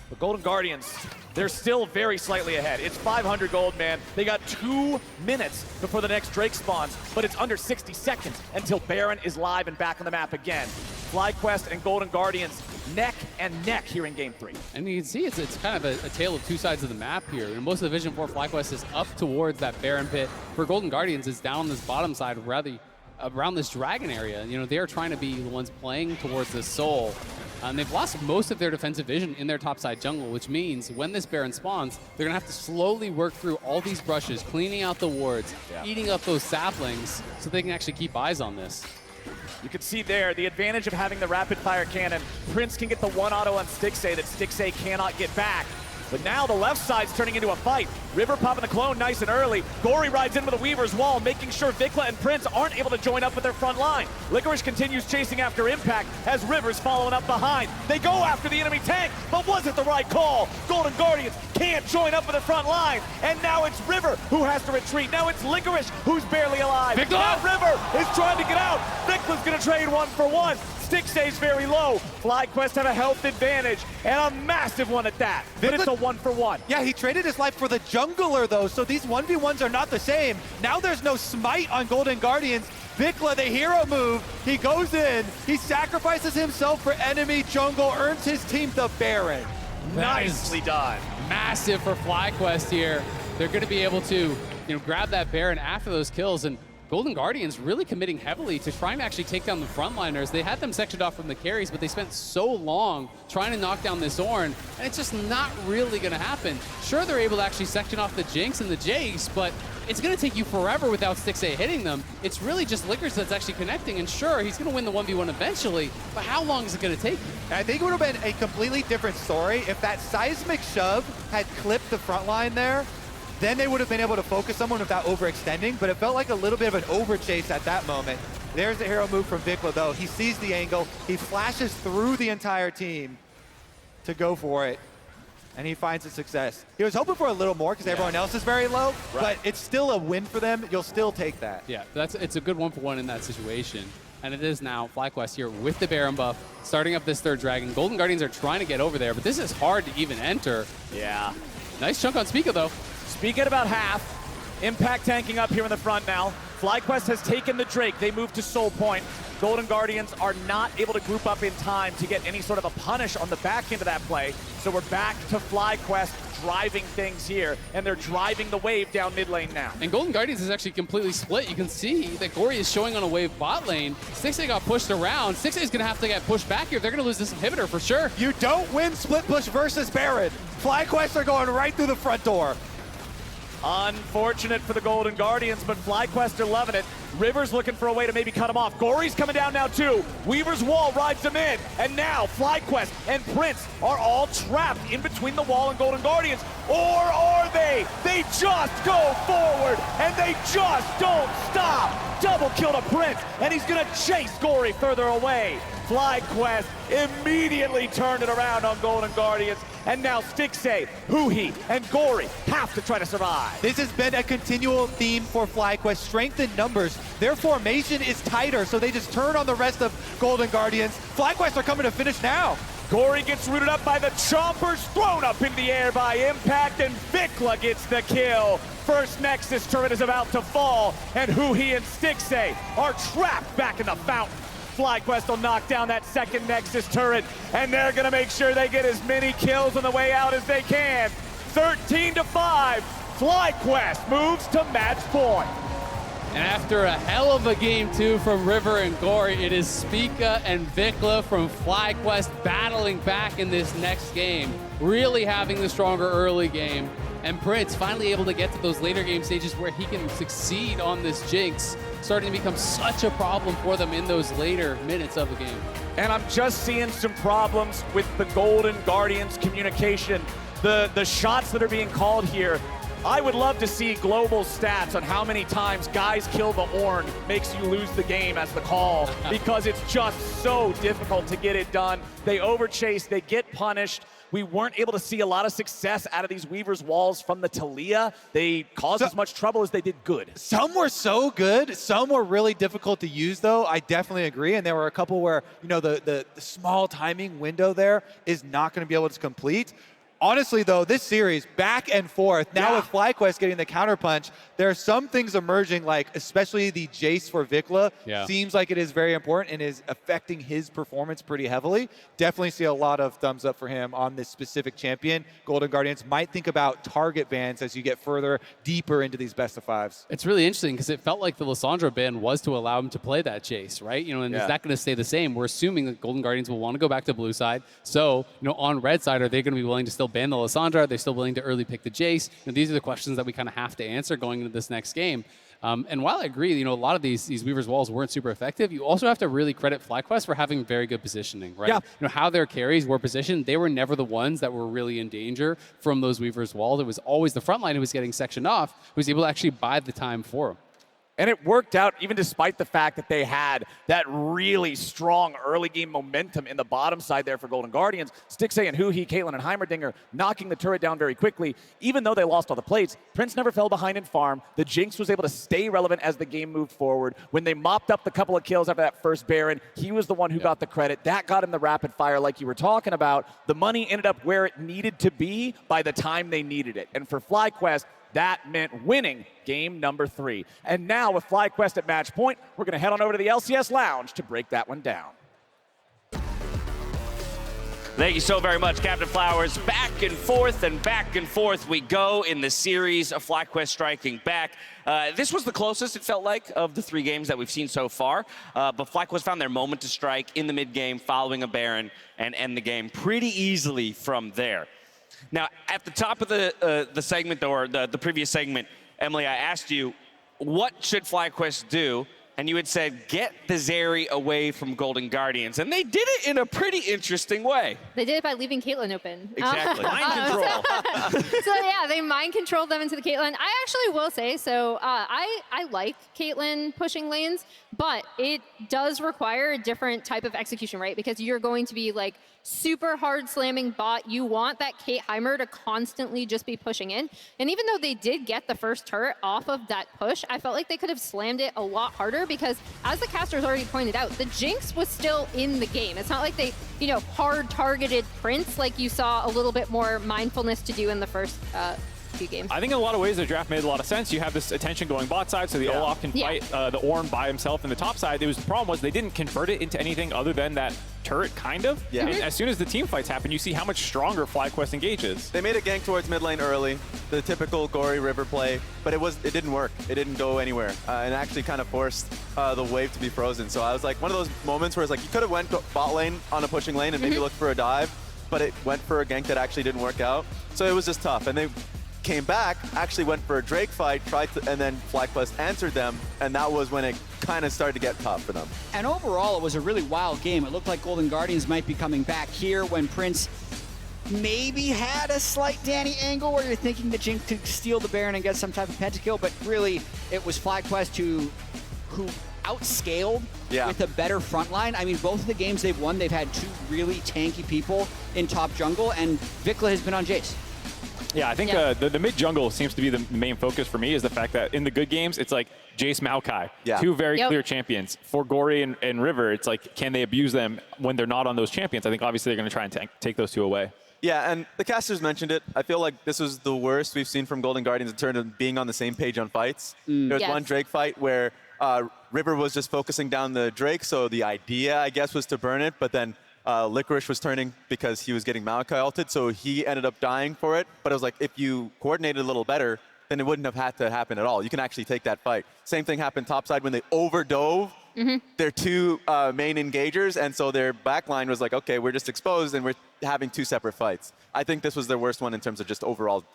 The Golden Guardians, they're still very slightly ahead. It's 500 gold, man. They got 2 minutes before the next Drake spawns, but it's under 60 seconds until Baron is live and back on the map again. FlyQuest and Golden Guardians neck and neck here in Game 3. And you can see it's kind of a tale of two sides of the map here. And most of the Vision 4 FlyQuest is up towards that Baron pit. For Golden Guardians, it's down this bottom side, rather around this dragon area. You know, they're trying to be the ones playing towards the soul. And they've lost most of their defensive vision in their topside jungle, which means when this Baron spawns, they're going to have to slowly work through all these brushes, cleaning out the wards, eating up those saplings, so they can actually keep eyes on this. You can see there the advantage of having the rapid fire cannon. Prince can get the one auto on Stixxay that Stixxay cannot get back. But now the left side's turning into a fight. River popping the clone nice and early. Gori rides in with a Weaver's Wall, making sure VicLa and Prince aren't able to join up with their front line. Licorice continues chasing after Impact as River's following up behind. They go after the enemy tank, but was it the right call? Golden Guardians can't join up with the front line. And now it's River who has to retreat. Now it's Licorice who's barely alive. VicLa! Now River is trying to get out. VicLa's gonna trade 1-for-1. Stixxay's very low. FlyQuest have a health advantage, and a massive one at that. But it's a 1-for-1. Yeah, he traded his life for the jungler though, so these 1v1s are not the same. Now there's no smite on Golden Guardians. VicLa, the hero move, he goes in, he sacrifices himself for enemy jungle, earns his team the Baron. Nicely done. Massive for FlyQuest here. They're going to be able to, grab that Baron after those kills, and Golden Guardians really committing heavily to trying to actually take down the frontliners. They had them sectioned off from the carries, but they spent so long trying to knock down this Ornn, and it's just not really going to happen. Sure, they're able to actually section off the Jinx and the Jayce, but it's going to take you forever without Stixxay hitting them. It's really just Licorice that's actually connecting, and sure, he's going to win the 1v1 eventually, but how long is it going to take? I think it would have been a completely different story if that seismic shove had clipped the front line there. Then they would have been able to focus someone without overextending, but it felt like a little bit of an overchase at that moment. There's the hero move from VicLa though. He sees the angle, he flashes through the entire team to go for it, and he finds a success. He was hoping for a little more because everyone else is very low, but it's still a win for them. You'll still take that. Yeah, it's a good 1-for-1 in that situation. And it is now FlyQuest here with the Baron buff, starting up this third dragon. Golden Guardians are trying to get over there, but this is hard to even enter. Yeah. Nice chunk on Spica though. Spica at about half. Impact tanking up here in the front now. FlyQuest has taken the Drake. They move to Soul Point. Golden Guardians are not able to group up in time to get any sort of a punish on the back end of that play. So we're back to FlyQuest driving things here, and they're driving the wave down mid lane now. And Golden Guardians is actually completely split. You can see that Gori is showing on a wave bot lane. Stixxay got pushed around. Stixxay is going to have to get pushed back here. They're going to lose this inhibitor for sure. You don't win split push versus Baron. FlyQuest are going right through the front door. Unfortunate for the Golden Guardians, but FlyQuest are loving it. River's looking for a way to maybe cut him off. Gori's coming down now too. Weaver's Wall rides him in. And now FlyQuest and Prince are all trapped in between the wall and Golden Guardians. Or are they? They just go forward and they just don't stop. Double kill to Prince, and he's gonna chase Gori further away. FlyQuest immediately turned it around on Golden Guardians, and now Stixxay, huhi, and Gori have to try to survive. This has been a continual theme for FlyQuest, strength in numbers. Their formation is tighter, so they just turn on the rest of Golden Guardians. FlyQuest are coming to finish now. Gori gets rooted up by the Chompers, thrown up in the air by Impact, and VicLa gets the kill. First Nexus turret is about to fall, and huhi and Stixxay are trapped back in the fountain. FlyQuest will knock down that second Nexus turret, and they're gonna make sure they get as many kills on the way out as they can. 13-5, FlyQuest moves to match point. And after a hell of a game two from River and Gori, it is Spica and VicLa from FlyQuest battling back in this next game, really having the stronger early game. And Prince finally able to get to those later game stages where he can succeed on this Jinx, starting to become such a problem for them in those later minutes of the game. And I'm just seeing some problems with the Golden Guardians communication. The shots that are being called here, I would love to see global stats on how many times guys kill the Ornn makes you lose the game as the call, because it's just so difficult to get it done. They overchase, they get punished. We weren't able to see a lot of success out of these Weaver's walls from the Taliyah. They caused as much trouble as they did good. Some were so good. Some were really difficult to use, though. I definitely agree. And there were a couple where, you know, the small timing window there is not going to be able to complete. Honestly, though, this series, back and forth, now with FlyQuest getting the counterpunch, there are some things emerging, like especially the Jayce for VicLa. Seems like it is very important and is affecting his performance pretty heavily. Definitely see a lot of thumbs up for him on this specific champion. Golden Guardians might think about target bans as you get further, deeper into these best of fives. It's really interesting because it felt like the Lissandra ban was to allow him to play that Jayce, right? You know, and is that going to stay the same? We're assuming that Golden Guardians will want to go back to blue side. So, you know, on red side, are they going to be willing to still ban the Lissandra? Are they still willing to early pick the Jayce? You know, these are the questions that we kind of have to answer going into this next game. And while I agree, you know, a lot of these Weaver's walls weren't super effective, you also have to really credit FlyQuest for having very good positioning, right? You know, how their carries were positioned, they were never the ones that were really in danger from those Weaver's walls. It was always the front line who was getting sectioned off, who was able to actually buy the time for them. And it worked out even despite the fact that they had that really strong early game momentum in the bottom side there for Golden Guardians. Stixxay and huhi, Caitlyn and Heimerdinger knocking the turret down very quickly. Even though they lost all the plates, Prince never fell behind in farm. The Jinx was able to stay relevant as the game moved forward. When they mopped up the couple of kills after that first Baron, he was the one who got the credit. That got him the rapid fire like you were talking about. The money ended up where it needed to be by the time they needed it. And for FlyQuest, that meant winning game number 3. And now with FlyQuest at match point, we're going to head on over to the LCS Lounge to break that one down. Thank you so very much, CaptainFlowers. Back and forth we go in the series of FlyQuest striking back. This was the closest, it felt like, of the 3 games that we've seen so far. But FlyQuest found their moment to strike in the mid-game, following a Baron, and end the game pretty easily from there. Now, at the top of the segment, or the previous segment, Emily, I asked you, what should FlyQuest do? And you had said, get the Zeri away from Golden Guardians. And they did it in a pretty interesting way. They did it by leaving Caitlyn open. Exactly. Mind control. So yeah, they mind controlled them into the Caitlyn. I actually will say, so I like Caitlyn pushing lanes, but it does require a different type of execution, right? Because you're going to be like super hard slamming bot. You want that Kate Heimer to constantly just be pushing in. And even though they did get the first turret off of that push, I felt like they could have slammed it a lot harder because, as the casters already pointed out, the Jinx was still in the game. It's not like they, you know, hard targeted Prince like you saw a little bit more mindfulness to do in the first few games. I think in a lot of ways the draft made a lot of sense. You have this attention going bot side, so the Olaf can fight the Ornn by himself in the top side. The problem was they didn't convert it into anything other than that turret, kind of. And as soon as the team fights happen, you see how much stronger FlyQuest engages. They made a gank towards mid lane early, the typical Gori River play, but it didn't work. It didn't go anywhere, and actually kind of forced the wave to be frozen. So I was like, one of those moments where it's like you could have went bot lane on a pushing lane and maybe looked for a dive, but it went for a gank that actually didn't work out. So it was just tough, and they came back, actually went for a Drake fight, and then FlyQuest answered them, and that was when it kind of started to get tough for them. And overall, it was a really wild game. It looked like Golden Guardians might be coming back here when Prince maybe had a slight Danny angle where you're thinking the Jinx could steal the Baron and get some type of pentakill, but really it was FlyQuest who outscaled with a better front line. I mean, both of the games they've won, they've had 2 really tanky people in top jungle, and VicLa has been on Jayce. Yeah, I think the mid-jungle seems to be the main focus for me, is the fact that in the good games, it's like Jayce, Maokai, 2 very clear champions. For Gori and River, it's like, can they abuse them when they're not on those champions? I think obviously they're going to try and take those 2 away. Yeah, and the casters mentioned it. I feel like this was the worst we've seen from Golden Guardians in terms of being on the same page on fights. There was one Drake fight where River was just focusing down the Drake, so the idea, I guess, was to burn it, but then Licorice was turning because he was getting Maokai ulted, so he ended up dying for it. But it was like, if you coordinated a little better, then it wouldn't have had to happen at all. You can actually take that fight. Same thing happened topside when they overdove their two main engagers, and so their backline was like, okay, we're just exposed and we're having two separate fights. I think this was their worst one in terms of just overall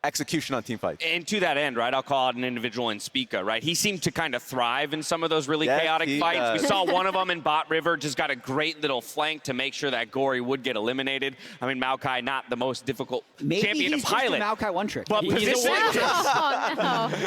execution on team fights. And to that end, right, I'll call out an individual in Spica, right? He seemed to kind of thrive in some of those really chaotic fights. We saw one of them in bot river, just got a great little flank to make sure that Gori would get eliminated. I mean, Maokai, not the most difficult champion to pilot. Maybe he's Maokai one trick. But position.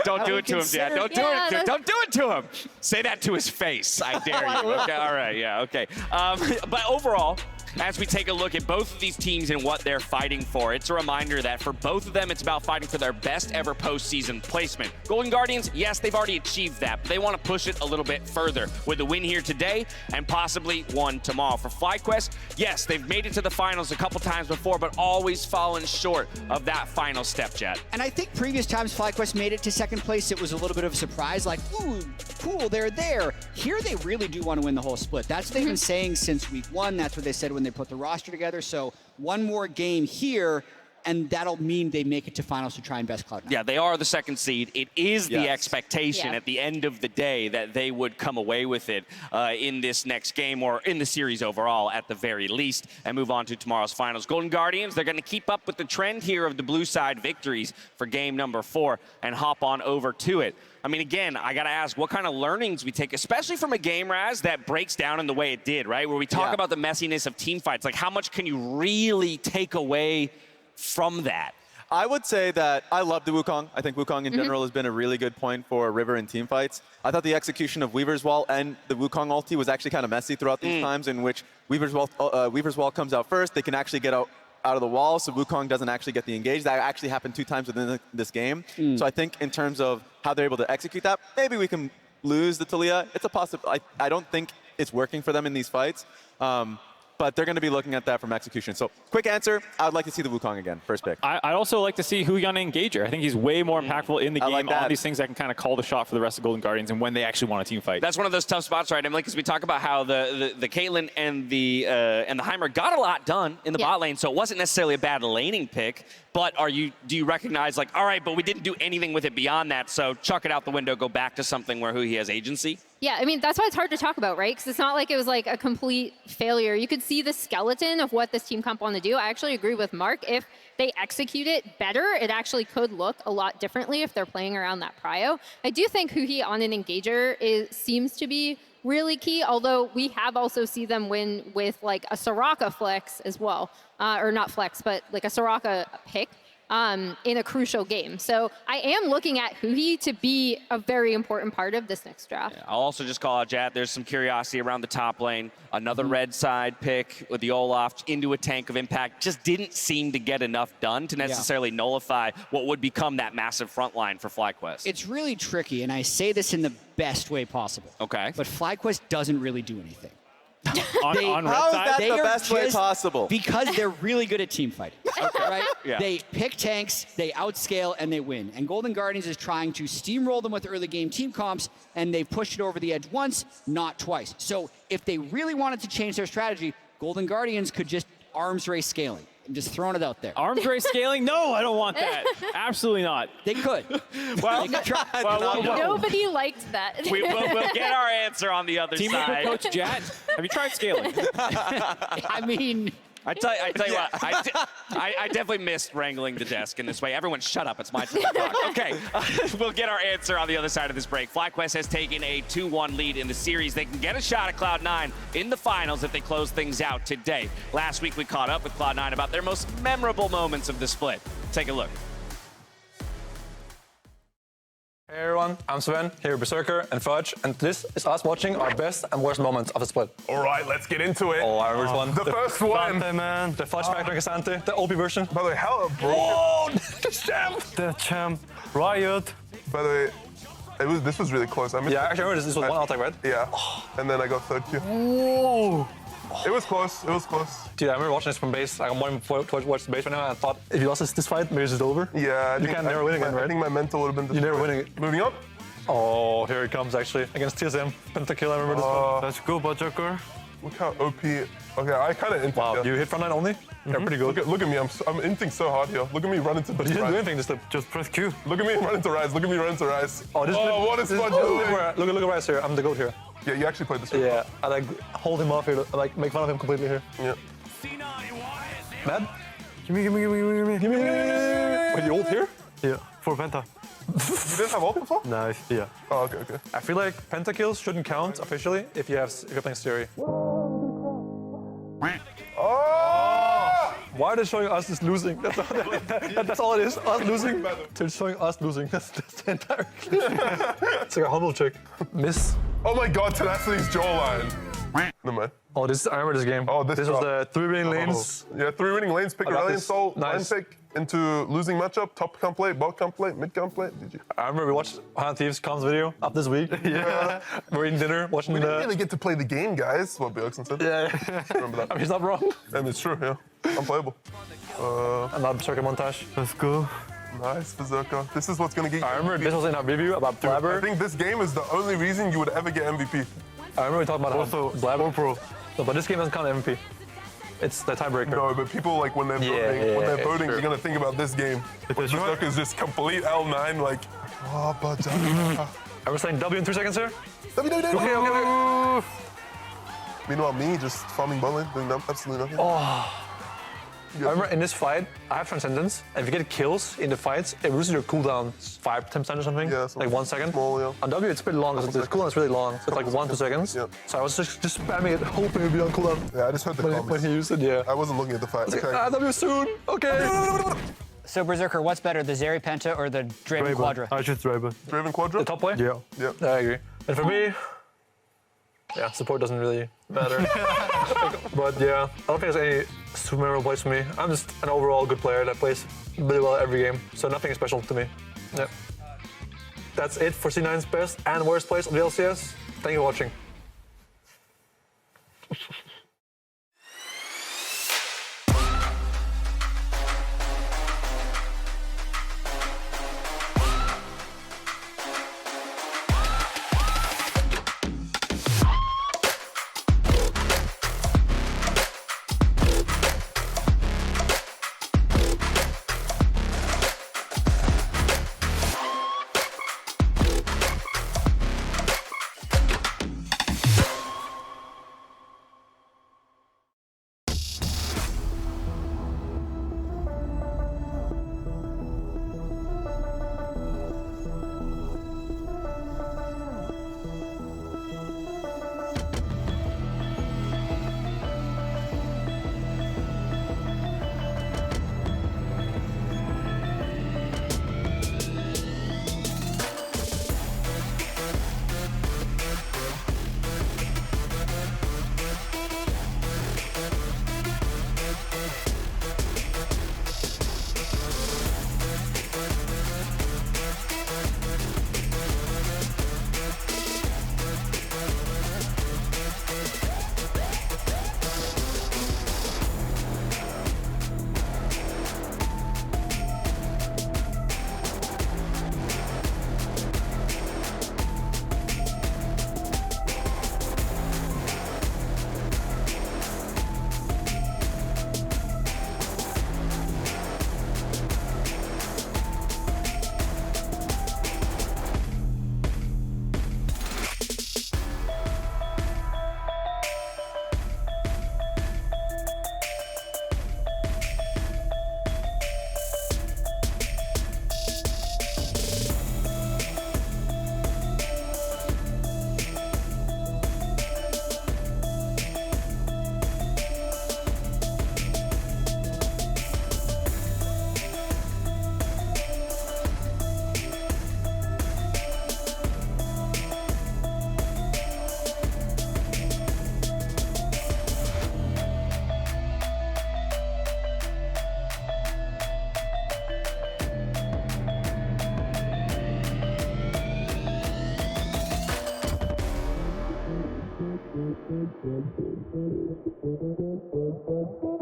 Don't do it to him, Dad. Don't do it to him. Don't do it to him. Say that to his face. I dare you. Okay, all right, yeah, okay. But overall, as we take a look at both of these teams and what they're fighting for, it's a reminder that for both of them, it's about fighting for their best ever postseason placement. Golden Guardians, yes, they've already achieved that, but they want to push it a little bit further with a win here today and possibly one tomorrow. For FlyQuest, yes, they've made it to the finals a couple times before, but always fallen short of that final step, Jet. And I think previous times FlyQuest made it to second place, it was a little bit of a surprise, like, ooh, cool, they're there. Here they really do want to win the whole split. That's what they've been saying since week 1. That's what they said when they put the roster together. So one more game here, and that'll mean they make it to finals to try and best Cloud9. Yeah, they are the second seed. It is the expectation at the end of the day that they would come away with it in this next game, or in the series overall at the very least, and move on to tomorrow's finals. Golden Guardians, they're going to keep up with the trend here of the blue side victories for game number 4 and hop on over to it. I mean, again, I got to ask what kind of learnings we take, especially from a game, Raz, that breaks down in the way it did, right? Where we talk about the messiness of team fights. Like, how much can you really take away from that? I would say that I love the Wukong. I think Wukong in general has been a really good point for River in team fights. I thought the execution of Weaver's Wall and the Wukong ulti was actually kind of messy throughout these times, in which Weaver's Wall comes out first. They can actually get out of the wall, so Wukong doesn't actually get the engage. That actually happened 2 times within this game. So I think in terms of how they're able to execute that, maybe we can lose the Taliyah. It's a possibility. I don't think it's working for them in these fights. But they're going to be looking at that from execution. So, quick answer, I would like to see the Wukong again, first pick. I'd also like to see huhi on Engager. I think he's way more impactful in the game. All these things that can kind of call the shot for the rest of Golden Guardians and when they actually want a team fight. That's one of those tough spots, right, Emily? Because we talk about how the Caitlyn and the Heimer got a lot done in the bot lane, so it wasn't necessarily a bad laning pick. But do you recognize, like, all right, but we didn't do anything with it beyond that, so chuck it out the window, go back to something where huhi has agency? Yeah, I mean, that's why it's hard to talk about, right? Because it's not like it was like a complete failure. You could see the skeleton of what this team comp want to do. I actually agree with Mark. If they execute it better, it actually could look a lot differently if they're playing around that prio. I do think huhi on an engager seems to be really key, although we have also seen them win with like a Soraka flex as well. Or not flex, but like a Soraka pick. In a crucial game. So I am looking at huhi to be a very important part of this next draft. Yeah, I'll also just call out, Jat, there's some curiosity around the top lane. Another red side pick with the Olaf into a tank of impact. Just didn't seem to get enough done to necessarily nullify what would become that massive front line for FlyQuest. It's really tricky, and I say this in the best way possible. Okay. But FlyQuest doesn't really do anything. on red How is side? that the best way possible? Because they're really good at team fighting. Right? Yeah. They pick tanks, they outscale, and they win. And Golden Guardians is trying to steamroll them with early game team comps, and they pushed it over the edge once, not twice. So if they really wanted to change their strategy, Golden Guardians could just arms race scaling. I'm just throwing it out there. Arms race scaling? No, I don't want that. Absolutely not. They could. Well, they could try. Nobody liked that. We'll get our answer on the other Team side. Coach Jat, have you tried scaling? I mean... I tell you what, I definitely missed wrangling the desk in this way. Everyone shut up, it's my turn to talk. Okay, we'll get our answer on the other side of this break. FlyQuest has taken a 2-1 lead in the series. They can get a shot at Cloud9 in the finals if they close things out today. Last week we caught up with Cloud9 about their most memorable moments of the split. Take a look. Hey everyone, I'm Sven, here with Berserker and Fudge, and this is us watching our best and worst moments of the split. Alright, let's get into it. Oh, our first one. The first one. Dante, man. The Fudge Factor Casante, the OP version. By the way, how broken? Oh, the champ! The champ. Riot. By the way, this was really close. I actually remember this was one attack, right? Yeah, and then I got third Q. Whoa. It was close, it was close. Dude, I remember watching this from base. I'm wanting to watch the base right now, and I thought, if you lost this fight, maybe it's over. Yeah, you can't never win again, right? I think my mental would have been destroyed. You're never winning it. Moving up. Oh, here it comes actually. Against TSM. Pentakill, I remember this one. Let's go, Berserker. Look how OP. Okay, I kind of inting. Wow, you hit front line only? They're pretty good. Look at me, I'm inting so hard here. Look at me run into But you didn't do anything, just press Q. Look at me run into Rise, look at me run into Rise. Oh, what is fun doing? Look at Rise here, I'm the GOAT here. Yeah, you actually played this one. Yeah, I like hold him off here, I like make fun of him completely here. Yeah. Mad? Give me. Wait, you ult here? Yeah, for Penta. You didn't have ult before? Nice, yeah. Oh, okay. I feel like pentakills shouldn't count officially if you're playing Siri. Oh! Why are they showing us this losing? That's all it is, us losing. They're showing us losing, that's the entire clip. It's like a humble check. Miss. Oh my god, Tenacity's jawline. Never mind. Oh, I remember this game. Oh, this was the 3 winning lanes. Yeah, 3 winning lanes, pick rally and soul, nice. line pick into losing matchup, top camp plate, bot camp plate, mid camp plate. GG. I remember we watched Hand Thieves Comms video up this week. Yeah. We're eating dinner, watching We didn't really get to play the game, guys. What Bjorkson said. Yeah. Remember that. I mean, he's not wrong. And it's true, yeah. Unplayable. Another Berserker montage. Let's go. Nice, Berserker. This is what's gonna get you. I remember this was in our review about Dude, Blabber. I think this game is the only reason you would ever get MVP. I remember we talked about Also, Blabber. Pro. No, but this game doesn't count MVP. It's the tiebreaker. No, but people like when they're voting, they're gonna think about this game. Berserker is just complete L9, like, oh, but I was saying W in 3 seconds here. Okay. Meanwhile, me just farming bot lane, doing absolutely nothing. Oh. I remember in this fight, I have Transcendence, and if you get kills in the fights, it reduces your cooldown 5-10% or something. Yeah, like 1 second. Small, yeah. On W, it's pretty long, because the cooldown is really long. So it's like 1-2 seconds. Yeah. So I was just spamming it, hoping it would be on cooldown. Yeah, I just heard the comments. When he used it, yeah. I wasn't looking at the fight. Okay. W soon, okay. So Berserker, what's better, the Zeri Penta or the Draven Quadra? I choose Draven. Draven Quadra? The top play? Yeah. Yeah. I agree. And for me, yeah, support doesn't really matter. But yeah, I don't think there's any super memorable plays for me. I'm just an overall good player that plays really well every game, so nothing is special to me. Yep. That's it for C9's best and worst plays of the LCS. Thank you for watching. Thank you.